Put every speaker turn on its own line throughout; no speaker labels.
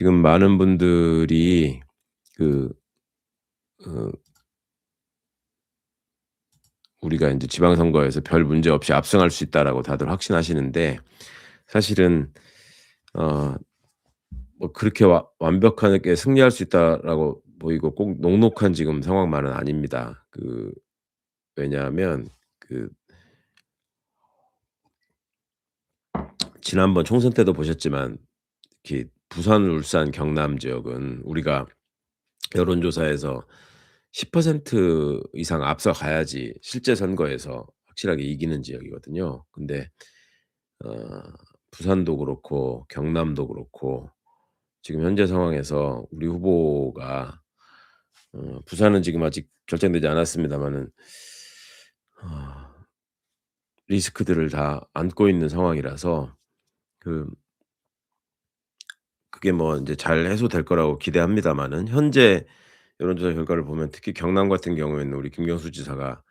지금 많은 분들이 그 어 우리가 인제 지방선거에서 별 문제 없이 압승할 수 있다라고 다들 확신하시는데, 사실은 어 뭐 그렇게 완벽하게 승리할 수 있다라고 보이고 꼭 녹록한 지금 상황만은 아닙니다. 왜냐하면 그 지난번 총선 때도 보셨지만 특히 부산, 울산, 경남 지역은 우리가 여론조사에서 10% 이상 앞서가야지 실제 선거에서 확실하게 이기는 지역이거든요. 근데 어 부산도 그렇고 경남도 그렇고 지금 현재 상황에서 우리 후보가 부산은 지금 아직 결정되지 않았습니다마는 어 리스크들을 다 안고 있는 상황이라서 그 그게 뭐 인제 잘 해소될 거라고 기대합니다마는, 현재 여론조사 결과를 보면 특히 경남 같은 경우에는 우리 김경수 지사가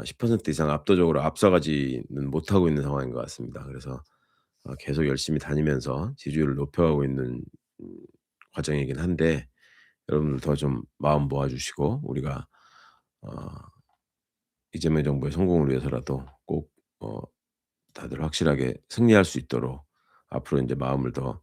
10% 이상 압도적으로 앞서가지는 못하고 있는 상황인 것 같습니다. 그래서 계속 열심히 다니면서 지지율을 높여가고 있는 음 과정이긴 한데, 여러분들 더 좀 마음 모아 주시고 우리가 어 이재명 정부의 성공을 위해서라도 꼭 어 다들 확실하게 승리할 수 있도록 앞으로 인제 마음을 더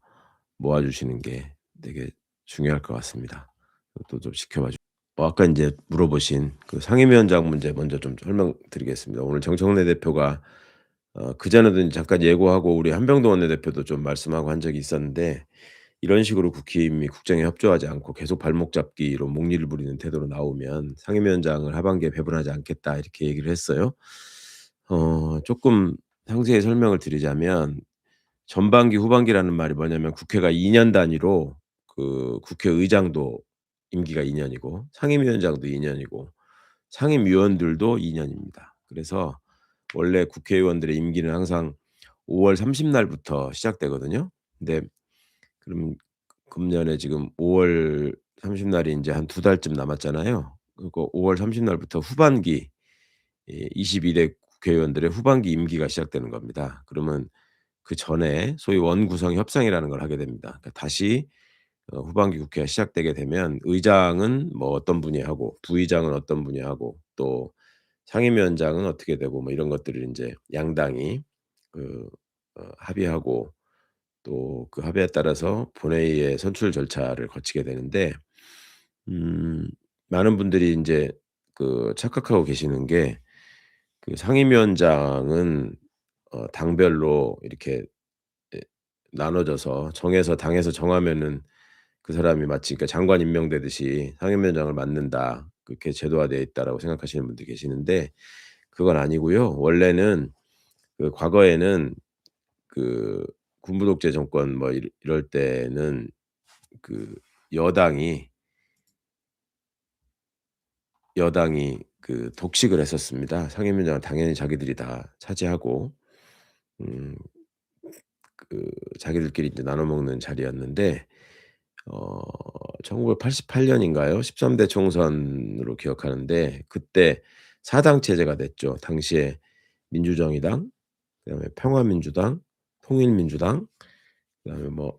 모아 주시는 게 되게 중요할 것 같습니다. 그것도 좀 지켜봐 주 아까 인제 물어보신 그 상임위원장 문제 먼저 좀 설명드리겠습니다. 오늘 정청래 대표가 그전에도 인제 잠깐 예고하고 우리 한병도 원내대표도 좀 말씀하고 한 적이 있었는데, 이런 식으로 국힘이 국정에 협조하지 않고 계속 발목 잡기로 목리를 부리는 태도로 나오면 "상임위원장을 하반기에 배분하지 않겠다." 이렇게 얘기를 했어요. 쪼끔 상세히 설명을 드리자면, 전반기, 후반기라는 말이 뭐냐면 국회가 2년 단위로 국회의장도 임기가 2 년이고 상임위원장도 2 년이고 상임위원들도 2 년입니다. 그래서 원래 국회의원들의 임기는 항상 5월 30 날부터 시작되거든요. 근데 그럼 금년에 지금 5월 30 날이 인제 한 두 달쯤 남았잖아요. 그리고 5월 30 날부터 후반기, 22대 국회의원들의 후반기 임기가 시작되는 겁니다. 그러면 그전에 소위 원구성 협상이라는 걸 하게 됩니다. 그러니까 다시 후반기 국회가 시작되게 되면 의장은 뭐 어떤 분이 하고 부의장은 어떤 분이 하고 또 상임위원장은 어떻게 되고 뭐 이런 것들을 인제 양당이 그 합의하고, 또 그 합의에 따라서 본회의의 선출 절차를 거치게 되는데, 음 많은 분들이 인제 착각하고 계시는 게, 상임위원장은 당별로 이렇게 예 나눠져서 정해서 당에서 정하면은 그 사람이 마치 그러니까 장관 임명되듯이 상임위원장을 맡는다, 그렇게 제도화되어 있다라고 생각하시는 분들이 계시는데, 그건 아니고요. 원래는 과거에는 그 군부 독재 정권 뭐 이럴 때는 그 여당이 독식을 했었습니다. 상임위원장은 당연히 자기들이 다 차지하고 음 자기들끼리 이제 나눠 먹는 자리였는데, 어 1988 년인가요? 13대 총선으로 기억하는데, 그때 4당 체제가 됐죠. 당시에 민주정의당, 그다음에 평화민주당, 통일민주당, 그다음에 뭐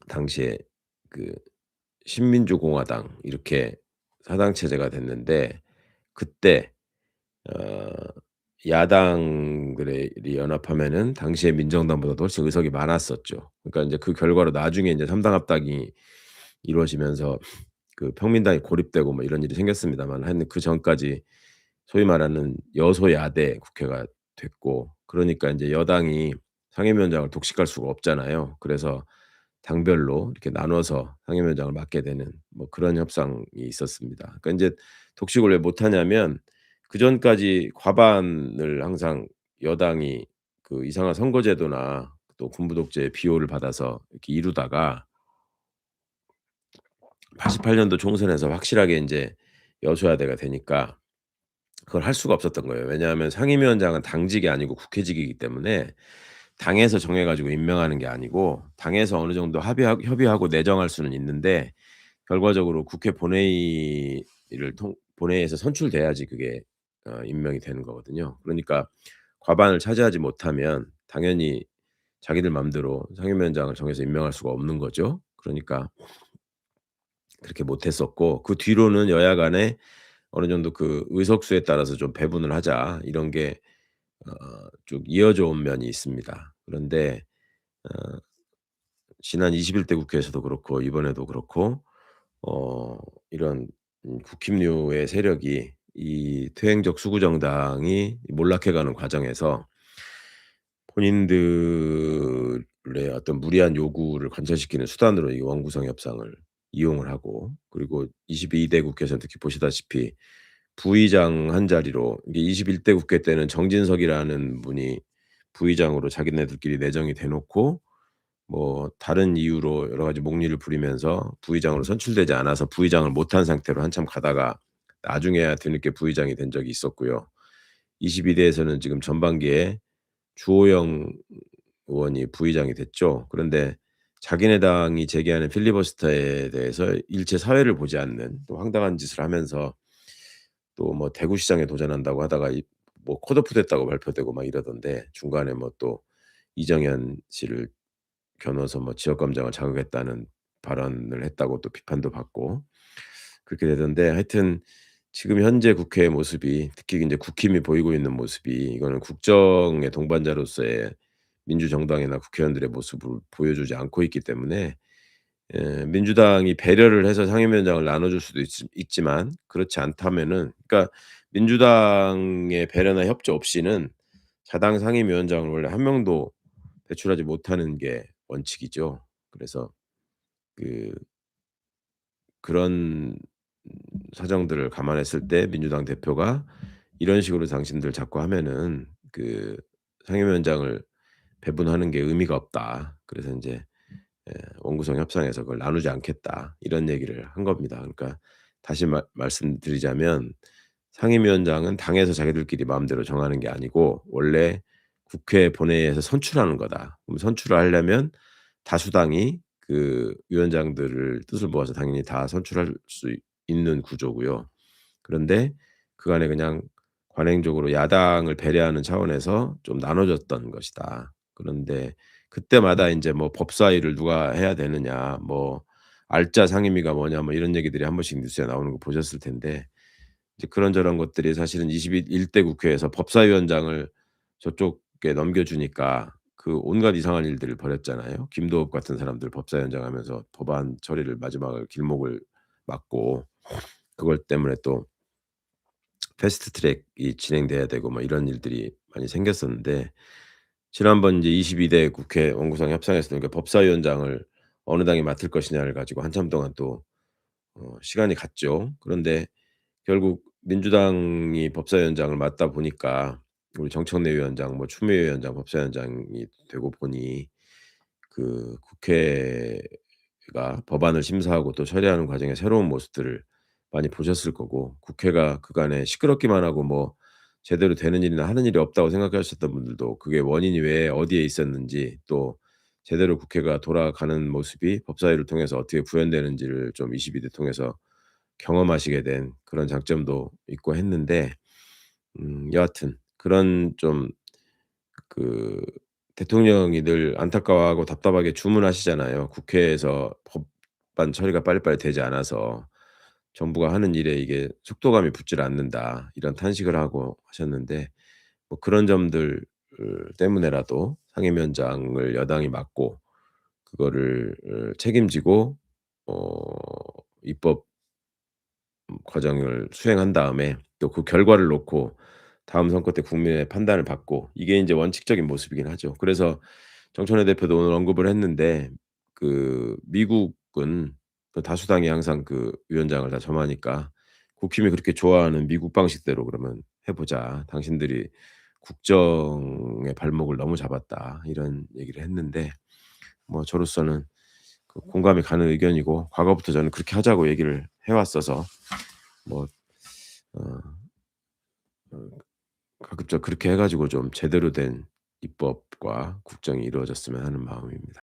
당시에 그 신민주공화당, 이렇게 4당 체제가 됐는데, 그때 어 야당들이 연합하면은 당시에 민정당보다도 훨씬 의석이 많았었죠. 그러니까 인제 그 결과로 나중에 인제 3당 합당이 이루어지면서 평민당이 고립되고 뭐 이런 일이 생겼습니다만, 하여튼 그전까지 소위 말하는 여소야대 국회가 됐고, 그러니까 인제 여당이 상임위원장을 독식할 수가 없잖아요. 그래서 당별로 이렇게 나눠서 상임위원장을 맡게 되는 뭐 그런 협상이 있었습니다. 그러니까 인제 독식을 왜 못하냐면, 그전까지 과반을 항상 여당이 이상한 선거제도나 또 군부 독재의 비호를 받아서 이렇게 이루다가 88 년도 총선에서 확실하게 인제 여소야대가 되니까 그걸 할 수가 없었던 거예요. 왜냐하면 상임위원장은 당직이 아니고 국회직이기 때문에 당에서 정해 가지고 임명하는 게 아니고, 당에서 어느 정도 협의하고 내정할 수는 있는데, 결과적으로 국회 본회의에서 선출돼야지 그게 임명이 되는 거거든요. 그러니까 과반을 차지하지 못하면 당연히 자기들 맘대로 상임위원장을 정해서 임명할 수가 없는 거죠. 그러니까 그렇게 못 했었고, 그 뒤로는 여야 간에 어느 정도 그 의석수에 따라서 좀 배분을 하자, 이런 게 쭉 이어져 온 면이 있습니다. 그런데 어 지난 21대 국회에서도 그렇고 이번에도 그렇고 어 이런 국힘류의 세력이 이 퇴행적 수구 정당이 몰락해 가는 과정에서 본인들의 어떤 무리한 요구를 관철시키는 수단으로 이 원구성 협상을 이용을 하고, 그리고 22대 국회에서는 특히 보시다시피 부의장 한 자리로, 이게 21대 국회 때는 정진석이라는 분이 부의장으로 자기네들끼리 내정이 돼 놓고 뭐 다른 이유로 여러 가지 목리를 부리면서 부의장으로 선출되지 않아서 부의장을 못한 상태로 한참 가다가 나중에야 뒤늦게 부의장이 된 적이 있었고요. 22 대에서는 지금 전반기에 주호영 의원이 부의장이 됐죠. 그런데 자기네 당이 제기하는 필리버스터에 대해서 일체 사회를 보지 않는 또 황당한 짓을 하면서, 또 뭐 대구시장에 도전한다고 하다가 뭐 컷오프 됐다고 발표되고 막 이러던데, 중간에 뭐 또 이정현 씨를 겨눠서 뭐 지역감정을 자극했다는 발언을 했다고 또 비판도 받고 그렇게 되던데, 하여튼 지금 현재 국회의 모습이, 특히 인제 국힘이 보이고 있는 모습이, 이거는 국정의 동반자로서의 민주정당이나 국회의원들의 모습을 보여주지 않고 있기 때문에, 민주당이 배려를 해서 상임위원장을 나눠줄 수도 있지만, 그렇지 않다면은, 그러니까 민주당의 배려나 협조 없이는 자당 상임위원장을 원래 한 명도 배출하지 못하는 게 원칙이죠. 그래서 그 그런 사정들을 감안했을 때 민주당 대표가 "이런 식으로 당신들 자꾸 하면은 그 상임위원장을 배분하는 게 의미가 없다. 그래서 인제 원구성 협상에서 그걸 나누지 않겠다." 이런 얘기를 한 겁니다. 그러니까 다시 말씀드리자면, 상임위원장은 당에서 자기들끼리 마음대로 정하는 게 아니고 원래 국회 본회의에서 선출하는 거다. 그럼 선출을 하려면 다수당이 그 위원장들을 뜻을 모아서 당연히 다 선출할 수 있는 구조고요. 그런데 그간에 그냥 관행적으로 야당을 배려하는 차원에서 좀 나눠졌던 것이다. 그런데 그때마다 인제 뭐 법사위를 누가 해야 되느냐, 뭐 알짜 상임위가 뭐냐, 뭐 이런 얘기들이 한 번씩 뉴스에 나오는 거 보셨을 텐데, 이제 그런저런 것들이 사실은 21대 국회에서 법사위원장을 저쪽에 넘겨주니까 그 온갖 이상한 일들을 벌였잖아요. 김도읍 같은 사람들 법사위원장 하면서 법안 처리를 마지막을 길목을 막고, 그것 때문에 또 패스트 트랙이 진행돼야 되고 뭐 이런 일들이 많이 생겼었는데, 지난번 이제 22대 국회 원구성 협상에서는 그 법사위원장을 어느 당이 맡을 것이냐를 가지고 한참 동안 또 시간이 갔죠. 그런데 결국 민주당이 법사위원장을 맡다 보니까 우리 정청래 위원장, 뭐 추미애 위원장 법사위원장이 되고 보니, 그 국회가 법안을 심사하고 또 처리하는 과정에 새로운 모습들을 많이 보셨을 거고, 국회가 그간에 시끄럽기만 하고 뭐 제대로 되는 일이나 하는 일이 없다고 생각하셨던 분들도 그게 원인이 왜 어디에 있었는지, 또 제대로 국회가 돌아가는 모습이 법사위를 통해서 어떻게 구현되는지를 좀 22대 통해서 경험하시게 된 그런 장점도 있고 했는데, 여하튼 그런 좀 그 대통령이 늘 안타까워하고 답답하게 주문하시잖아요. 국회에서 법안 처리가 빨리빨리 되지 않아서 정부가 하는 일에 이게 속도감이 붙질 않는다, 이런 탄식을 하고 하셨는데, 뭐 그런 점들 때문에라도 상임위원장을 여당이 맡고 그거를 책임지고 입법 과정을 수행한 다음에 또 그 결과를 놓고 다음 선거 때 국민의 판단을 받고, 이게 인제 원칙적인 모습이긴 하죠. 그래서 정청래 대표도 오늘 언급을 했는데, 그 미국은 그 다수당이 항상 그 위원장을 다 점하니까 국힘이 그렇게 좋아하는 미국 방식대로 그러면 해 보자. 당신들이 국정의 발목을 너무 잡았다, 이런 얘기를 했는데, 뭐 저로서는 그 공감이 가는 의견이고, 과거부터 저는 그렇게 하자고 얘기를 해 왔어서 뭐 어 가급적 그렇게 해 가지고 좀 제대로 된 입법과 국정이 이루어졌으면 하는 마음입니다.